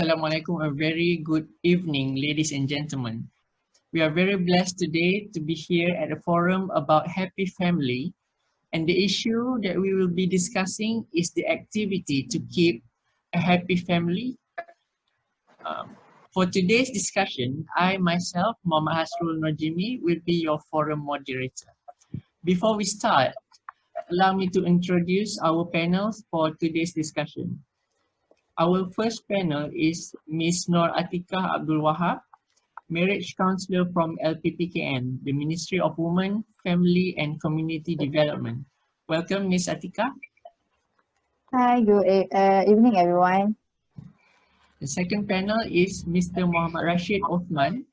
Assalamualaikum, a very good evening, ladies and gentlemen. We are very blessed today to be here at a forum about happy family, and the issue that we will be discussing is the activity to keep a happy family. For today's discussion, I myself, Muhammad Hasrul Najimi, will be your forum moderator. Before we start, allow me to introduce our panels for today's discussion. Our first panel is Ms. Nur Atikah Abdul Wahab, Marriage Counselor from LPPKN, the Ministry of Women, Family and Community Development. Welcome, Ms. Atikah. Hi, good evening, everyone. The second panel is Mr. Muhammad Rashid Othman,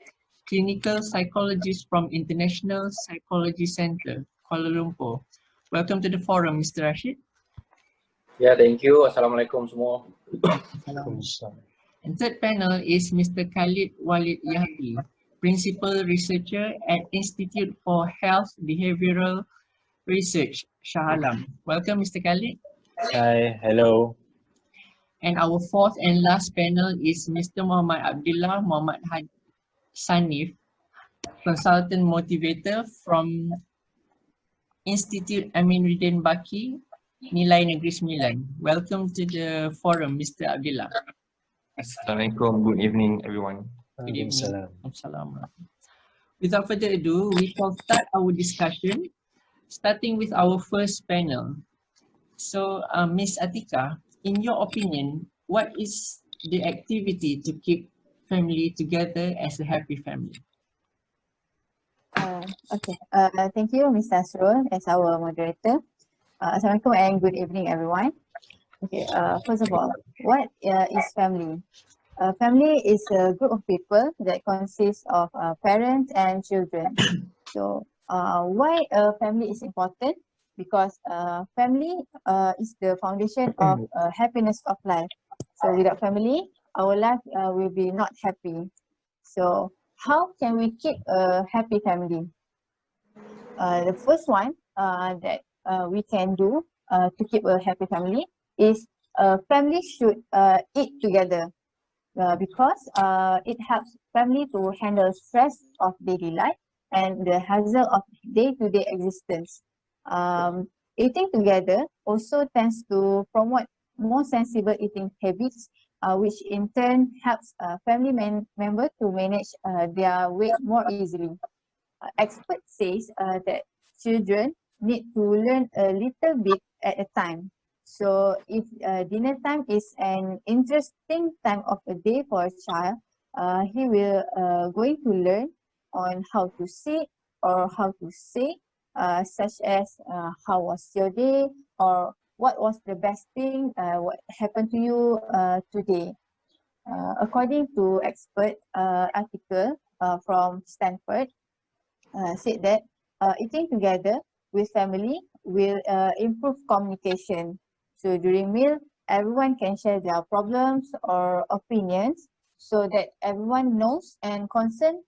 Clinical Psychologist from International Psychology Center, Kuala Lumpur. Welcome to the forum, Mr. Rashid. Ya, thank you. Assalamualaikum semua. And third panel is Mr. Khalid Walid Yahdi, Principal Researcher at Institute for Health Behavioral Research, Shah Alam. Welcome, Mr. Khalid. Hi, hello. And our fourth and last panel is Mr. Muhammad Abdullah Muhammad Sanif, Consultant Motivator from Institute Aminuddin Baki, Nilai Negeri Sembilan. Welcome to the forum, Mr. Abdullah. Assalamualaikum. Good evening, everyone. Good evening. Assalamualaikum. Without further ado, we shall start our discussion, starting with our first panel. So, Ms. Atikah, in your opinion, what is the activity to keep family together as a happy family? Thank you, Mr. Asrul, as our moderator. Assalamualaikum and good evening, everyone. First of all, what is family? Family is a group of people that consists of parents and children. So, why family is important? Because family is the foundation of happiness of life. So, without family, our life will be not happy. So, how can we keep a happy family? The first one that we can do to keep a happy family is family should eat together because it helps family to handle stress of daily life and the hassle of day-to-day existence. Eating together also tends to promote more sensible eating habits, which in turn helps family members to manage their weight more easily. Expert says that children need to learn a little bit at a time. So if dinner time is an interesting time of the day for a child, he will going to learn on how to sit or how to say, such as how was your day or what was the best thing, what happened to you today. According to expert article from Stanford, said that eating together with family will improve communication. So during meal, everyone can share their problems or opinions so that everyone knows and concerned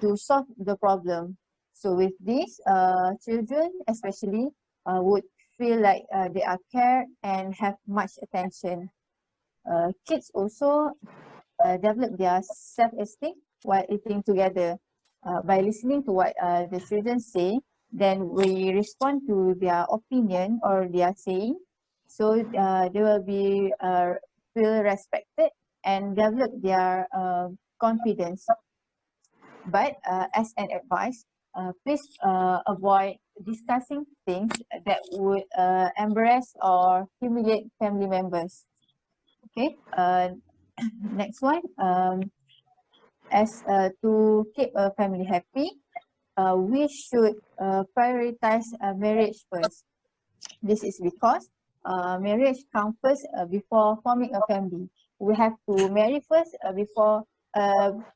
to solve the problem. So with this, children especially would feel like they are cared and have much attention. Kids also develop their self-esteem while eating together. By listening to what the children say, then we respond to their opinion or their saying. So they will be feel respected and develop their confidence. But as an advice, please avoid discussing things that would embarrass or humiliate family members. Okay, next one. As to keep a family happy, we should prioritize marriage first. This is because marriage comes first before forming a family. We have to marry first before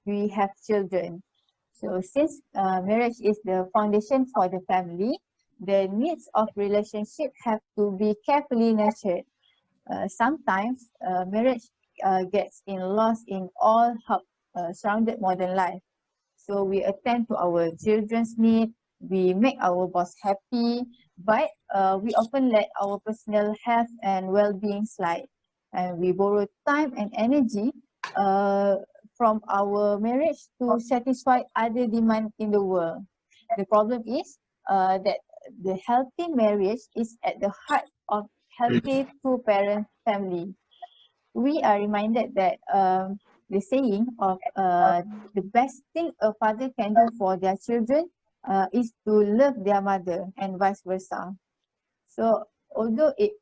we have children. So since marriage is the foundation for the family, the needs of relationship have to be carefully nurtured. Sometimes marriage gets lost in all surrounded modern life. So we attend to our children's need, we make our boss happy, but we often let our personal health and well-being slide. And we borrow time and energy from our marriage to satisfy other demands in the world. The problem is that the healthy marriage is at the heart of healthy two-parent family. We are reminded that the saying of the best thing a father can do for their children is to love their mother and vice versa. So although it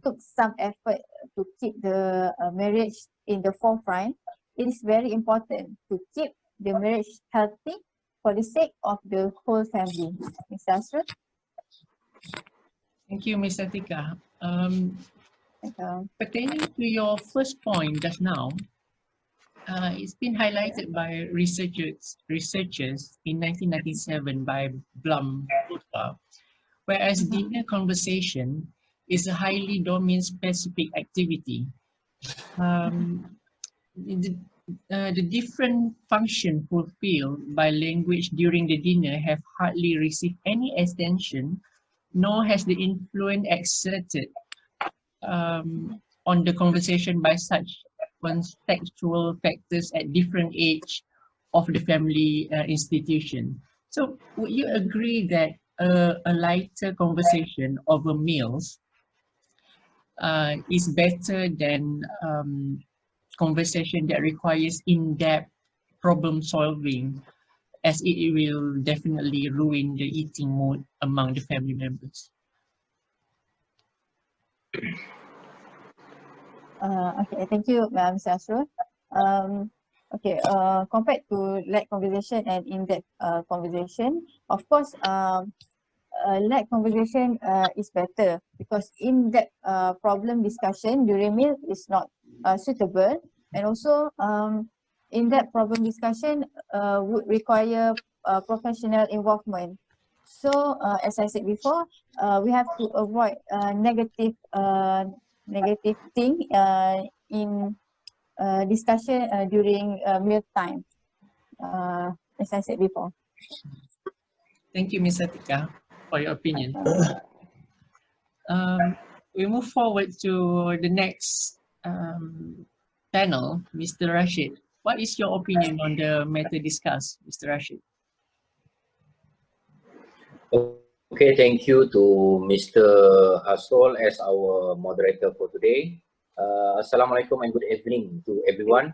took some effort to keep the marriage in the forefront, it is very important to keep the marriage healthy for the sake of the whole family. Mr. Asrul? Thank you, Ms. Atika. Uh, Pertaining to your first point just now, it's been highlighted by researchers in 1997 by Blum, whereas dinner conversation is a highly domain-specific activity. The different function fulfilled by language during the dinner have hardly received any attention, nor has the influence exerted on the conversation by such contextual factors at different age of the family institution. So would you agree that a lighter conversation over meals is better than conversation that requires in-depth problem solving, as it will definitely ruin the eating mood among the family members? Okay, thank you, Mr. Asrul. Okay, compared to light conversation and in-depth conversation, of course, light conversation is better because in-depth problem discussion during meal is not suitable, and also in-depth problem discussion would require professional involvement. So as I said before, we have to avoid negative thing in discussion during meal time, as I said before. Thank you, Ms. Atika, for your opinion. We move forward to the next panel, Mr. Rashid. What is your opinion on the matter discussed, Mr. Rashid? Okay, thank you to Mr. Asrul as our moderator for today. Assalamualaikum and good evening to everyone.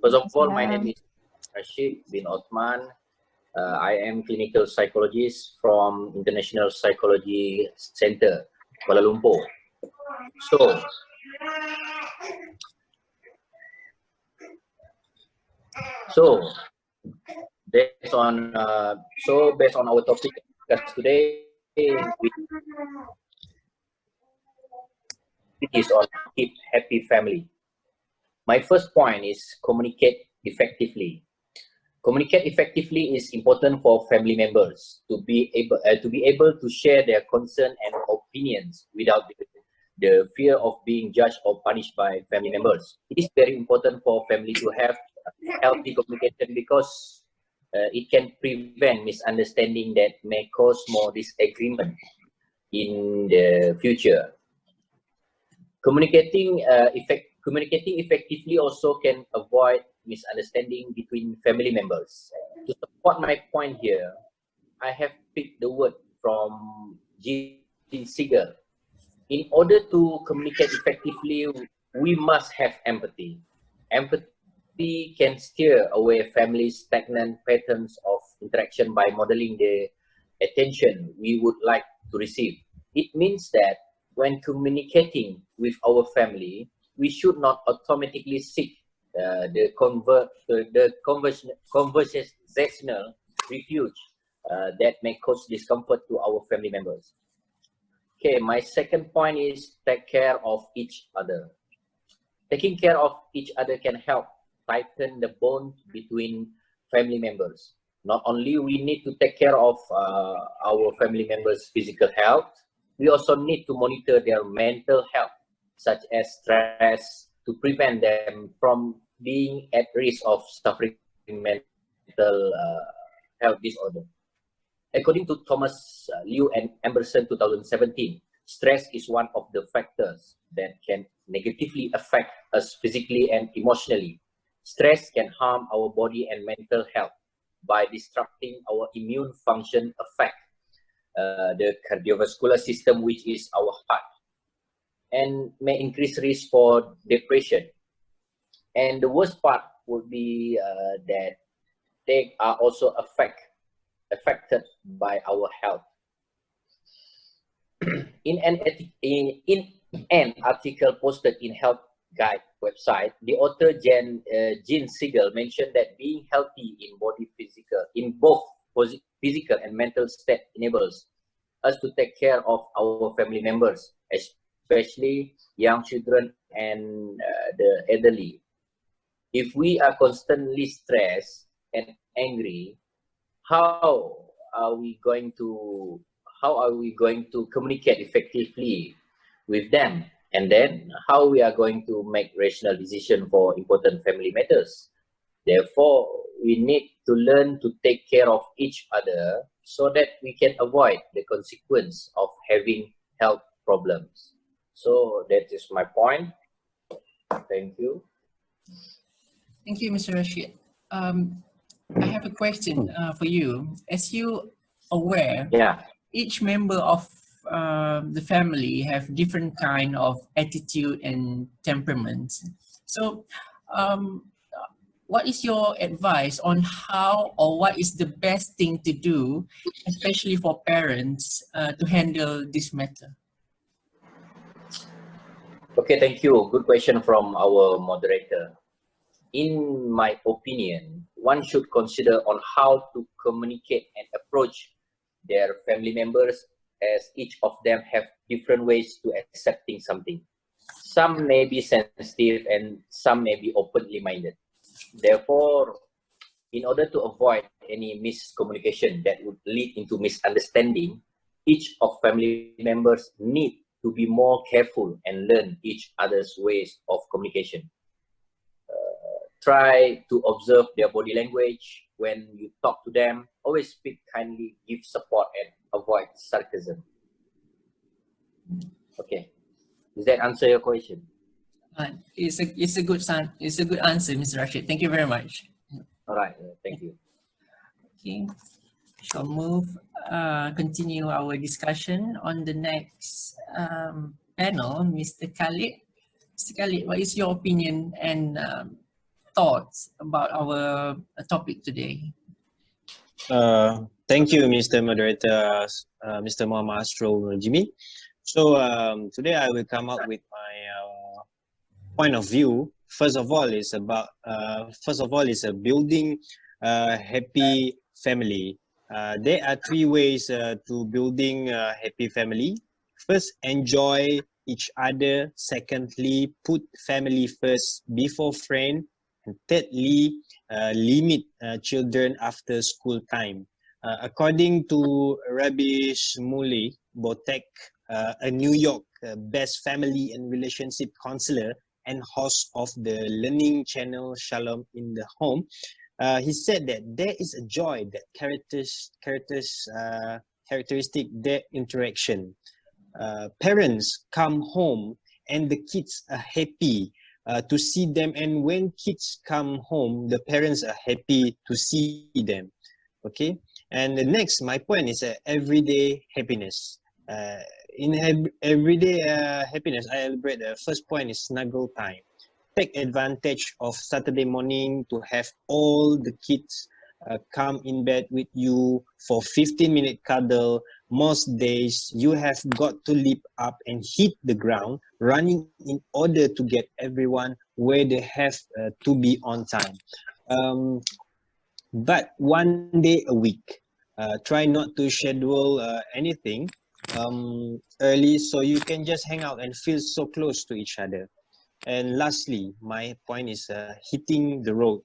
First of all, my name is Rashid bin Othman. I am clinical psychologist from International Psychology Center, Kuala Lumpur. So based on our topic today, it is on keep happy family. My first point is communicate effectively. Communicate effectively is important for family members to be able to share their concern and opinions without the fear of being judged or punished by family members. It is very important for family to have healthy communication because it can prevent misunderstanding that may cause more disagreement in the future. Communicating effectively also can avoid misunderstanding between family members. To support my point here, I have picked the word from G. Siegel. In order to communicate effectively, we must have empathy. Empathy can steer away families' stagnant patterns of interaction by modeling the attention we would like to receive. It means that when communicating with our family, we should not automatically seek the conversational refuge that may cause discomfort to our family members. Okay, my second point is take care of each other. Taking care of each other can help tighten the bond between family members. Not only we need to take care of our family members' physical health, we also need to monitor their mental health, such as stress, to prevent them from being at risk of suffering mental health disorder. According to Thomas Liu and Emerson 2017, stress is one of the factors that can negatively affect us physically and emotionally. Stress can harm our body and mental health by disrupting our immune function, affect the cardiovascular system, which is our heart, and may increase risk for depression. And the worst part would be that they are also affected by our health. In an article posted in Health Guide website, the author Jean Siegel mentioned that being healthy in both physical and mental state enables us to take care of our family members, especially young children and the elderly. If we are constantly stressed and angry, how are we going to communicate effectively with them? And then how we are going to make rational decision for important family matters? Therefore, we need to learn to take care of each other so that we can avoid the consequence of having health problems. So that is my point. Thank you. Thank you, Mr. Rashid. I have a question for you. As you aware, Yeah. each member of the family have different kind of attitude and temperament. So, what is your advice on how or what is the best thing to do, especially for parents, to handle this matter? Okay, thank you. Good question from our moderator. In my opinion, one should consider on how to communicate and approach their family members, as each of them have different ways to accepting something. Some may be sensitive and some may be openly minded. Therefore, in order to avoid any miscommunication that would lead into misunderstanding, each of family members need to be more careful and learn each other's ways of communication. Try to observe their body language when you talk to them. Always speak kindly, give support, and avoid sarcasm. Okay, does that answer your question? It's a good answer, Mr. Rashid. Thank you very much. All right, thank you. Okay, shall continue our discussion on the next panel, Mr. Khalid. Mr. Khalid, what is your opinion and thoughts about our topic today? Thank you, Mr. Moderator, Mr. Muhammad Asrul Najimi. So today I will come up with my point of view. First of all, is building a happy family. There are three ways to building a happy family. First, enjoy each other. Secondly, put family first before friend. And thirdly, limit children after school time. According to Rabbi Shmuley Botek, a New York best family and relationship counselor and host of the learning channel Shalom in the Home, he said that there is a joy that characteristic their interaction. Parents come home and the kids are happy to see them, and when kids come home, the parents are happy to see them. Okay, and the next, my point is everyday happiness. In everyday happiness, I elaborate. The first point is snuggle time. Take advantage of Saturday morning to have all the kids come in bed with you for 15-minute cuddle. Most days you have got to leap up and hit the ground running in order to get everyone where they have to be on time. But one day a week, try not to schedule anything early so you can just hang out and feel so close to each other. And lastly, my point is hitting the road.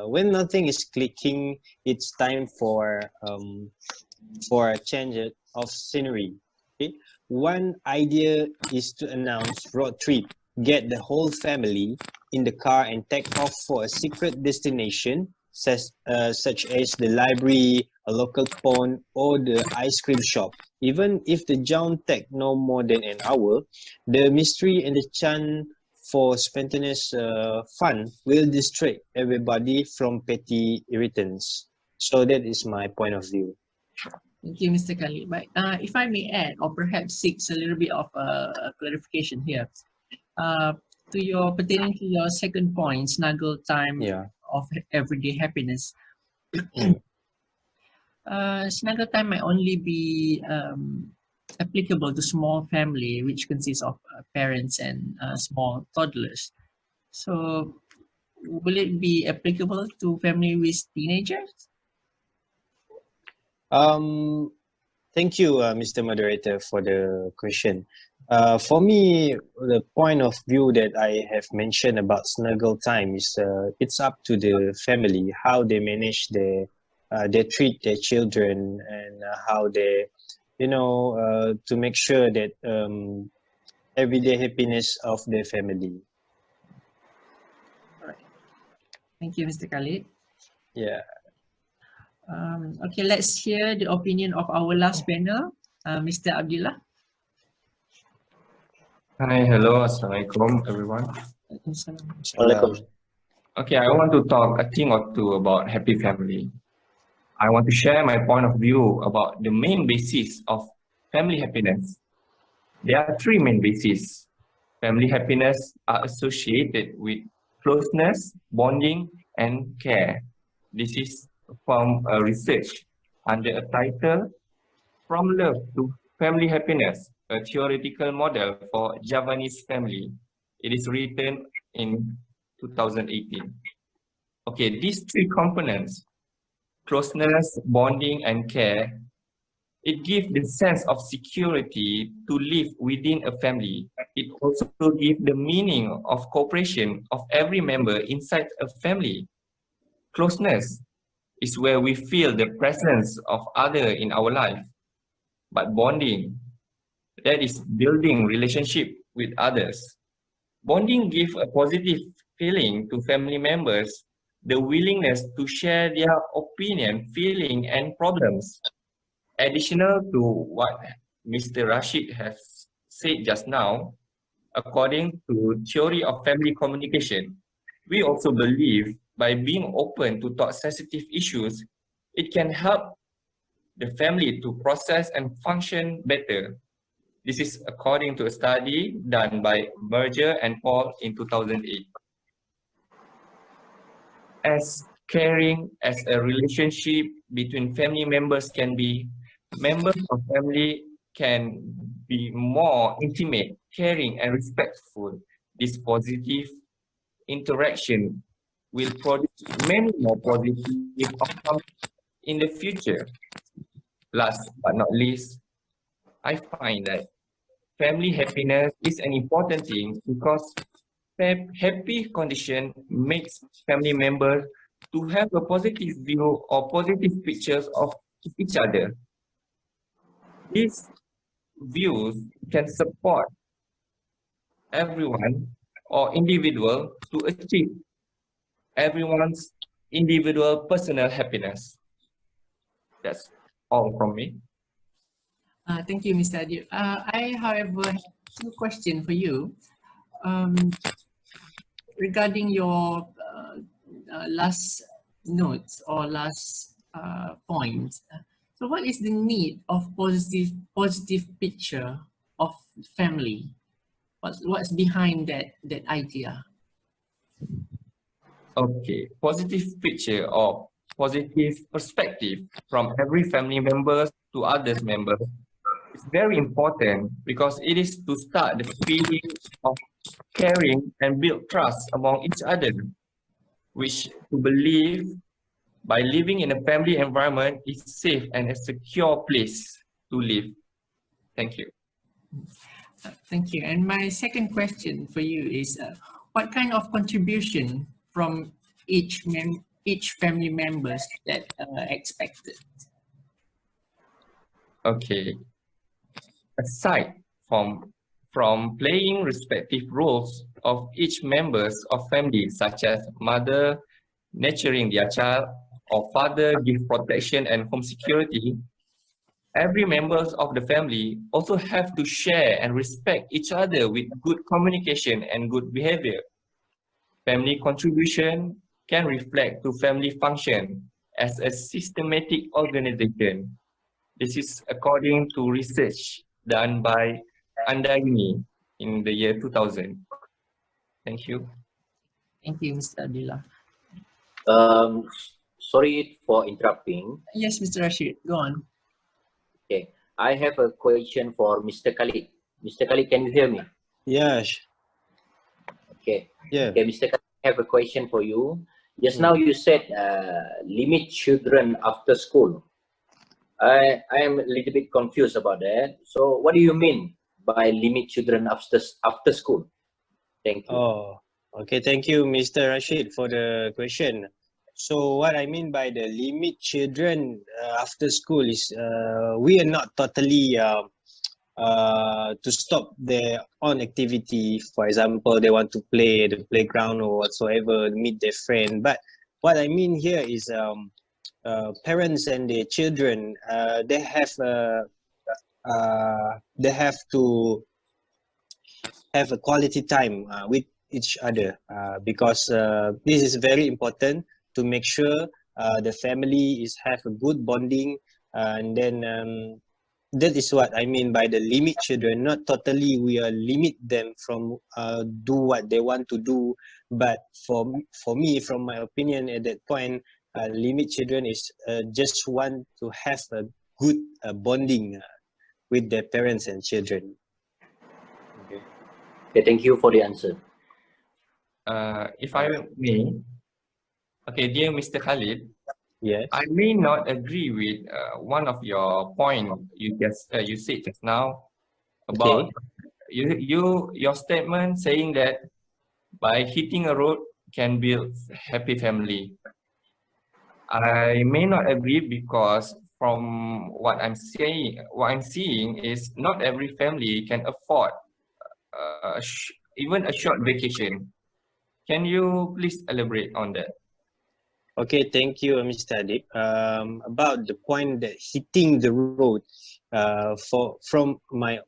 When nothing is clicking, it's time for a change of scenery. Okay? One idea is to announce road trip. Get the whole family in the car and take off for a secret destination, such as the library, a local pond, or the ice cream shop. Even if the jaunt take no more than an hour, the mystery and the chance for spontaneous fun will distract everybody from petty irritants. So that is my point of view. Thank you, Mr. Khalid. But if I may add, or perhaps seeks a little bit of a clarification here, pertaining to your second point, snuggle time Yeah. of everyday happiness. Snuggle time might only be applicable to small family, which consists of parents and small toddlers. So, will it be applicable to family with teenagers? Thank you, Mr. Moderator, for the question. For me, the point of view that I have mentioned about snuggle time is it's up to the family how they manage they treat their children and how they, to make sure that everyday happiness of their family. Thank you, Mr. Khalid. Yeah. Okay, let's hear the opinion of our last panel, Mr. Abdullah. Hi, hello, Assalamualaikum, everyone. Walaikum. Okay, I want to talk a thing or two about happy family. I want to share my point of view about the main basis of family happiness. There are three main bases. Family happiness are associated with closeness, bonding, and care. This is from a research under a title, From Love to Family Happiness, a theoretical model for Javanese family. It is written in 2018. Okay, these three components, closeness, bonding, and care, it gives the sense of security to live within a family. It also gives the meaning of cooperation of every member inside a family. Closeness is where we feel the presence of other in our life. But bonding, that is building relationship with others. Bonding gives a positive feeling to family members, the willingness to share their opinion, feeling, and problems. Additional to what Mr. Rashid has said just now, according to theory of family communication, we also believe by being open to talk sensitive issues, it can help the family to process and function better. This is according to a study done by Berger and Paul in 2008. As caring as a relationship between family members can be, members of family can be more intimate, caring, and respectful. This positive interaction will produce many more positive outcomes in the future. Last but not least, I find that family happiness is an important thing because happy condition makes family members to have a positive view or positive pictures of each other. These views can support everyone or individual to achieve everyone's individual personal happiness. That's all from me. Thank you, Mr. Adil. I, however, have two questions for you. Regarding your last notes or last points. So what is the need of positive picture of family? What's behind that idea? Okay, positive picture or positive perspective from every family member to others members is very important because it is to start the feeling of caring and build trust among each other, which to believe by living in a family environment is safe and a secure place to live. Thank you. Thank you. And my second question for you is, what kind of contribution from each family members that expected? Okay. Aside from playing respective roles of each members of family, such as mother nurturing their child or father give protection and home security, every members of the family also have to share and respect each other with good communication and good behavior. Family contribution can reflect to family function as a systematic organization. This is according to research done by Andayuni in the year 2000. Thank you. Thank you, Mr. Abdullah. Sorry for interrupting. Yes, Mr. Rashid, go on. Okay, I have a question for Mr. Khalid. Mr. Khalid, can you hear me? Yeah, Okay. yeah. Okay, Mr. Khalid, I have a question for you. Just now you said limit children after school. I am a little bit confused about that. So what do you mean by limit children after school? Thank you. Oh, okay. Thank you, Mr. Rashid, for the question. So what I mean by the limit children after school is we are not totally to stop their own activity. For example, they want to play at the playground or whatsoever, meet their friend. But what I mean here is parents and their children, they have to have a quality time with each other because this is very important to make sure the family is have a good bonding, and then that is what I mean by the limit children. Not totally we limit them from do what they want to do, but for me, from my opinion at that point, limit children is just want to have a good bonding with their parents and children. Okay, thank you for the answer. If I may, okay, dear Mr. Khalid, Yes. I may not agree with one of your point you said just now about your statement saying that by hitting a road can build happy family. I may not agree because from what I'm seeing is not every family can afford even a short vacation. Can you please elaborate on that? Okay, thank you, Mr. Adib. About the point that hitting the road, from my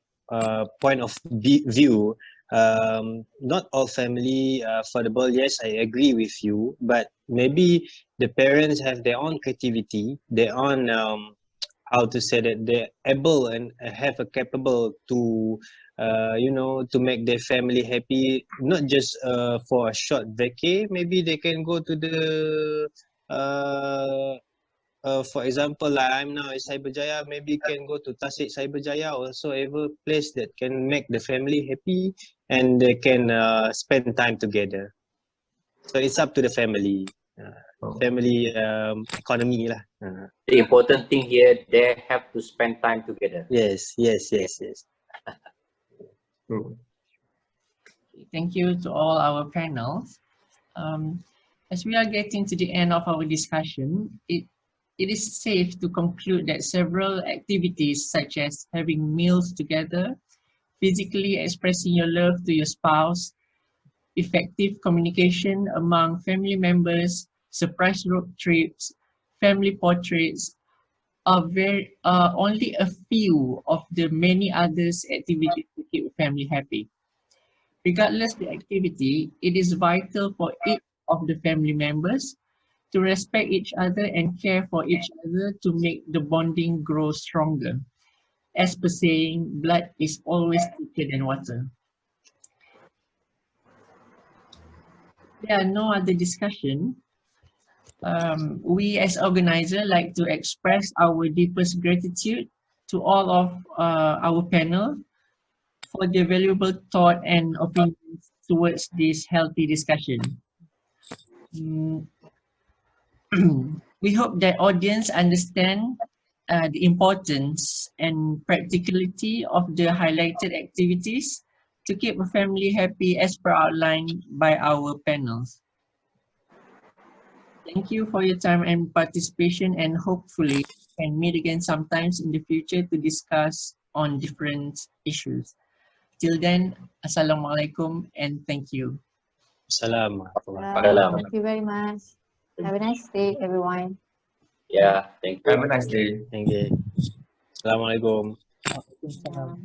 point of view, not all family affordable. Yes, I agree with you, but maybe the parents have their own creativity, their own how to say that they're able and have a capable to to make their family happy, not just for a short vacay. Maybe they can go to the for example, like I'm now at Cyberjaya, maybe can go to Tasik Cyberjaya, also ever place that can make the family happy and they can spend time together. So it's up to the family economy lah. The important thing here, they have to spend time together. Yes. True. Thank you to all our panels. As we are getting to the end of our discussion, it is safe to conclude that several activities such as having meals together, physically expressing your love to your spouse, effective communication among family members, surprise road trips, family portraits are only a few of the many others activities to keep a family happy. Regardless the activity, it is vital for each of the family members to respect each other and care for each other to make the bonding grow stronger. As per saying, blood is always thicker than water. There are no other discussion. We as organizer like to express our deepest gratitude to all of our panel for their valuable thought and opinions towards this healthy discussion. We hope that audience understand the importance and practicality of the highlighted activities to keep a family happy as per outlined by our panels. Thank you for your time and participation, and hopefully we can meet again sometimes in the future to discuss on different issues. Till then, Assalamualaikum and thank you. Salam. Thank you very much. Have a nice day, everyone. Yeah, thank you. Have a nice day. Thank you. Assalamualaikum. Waalaikumsalam.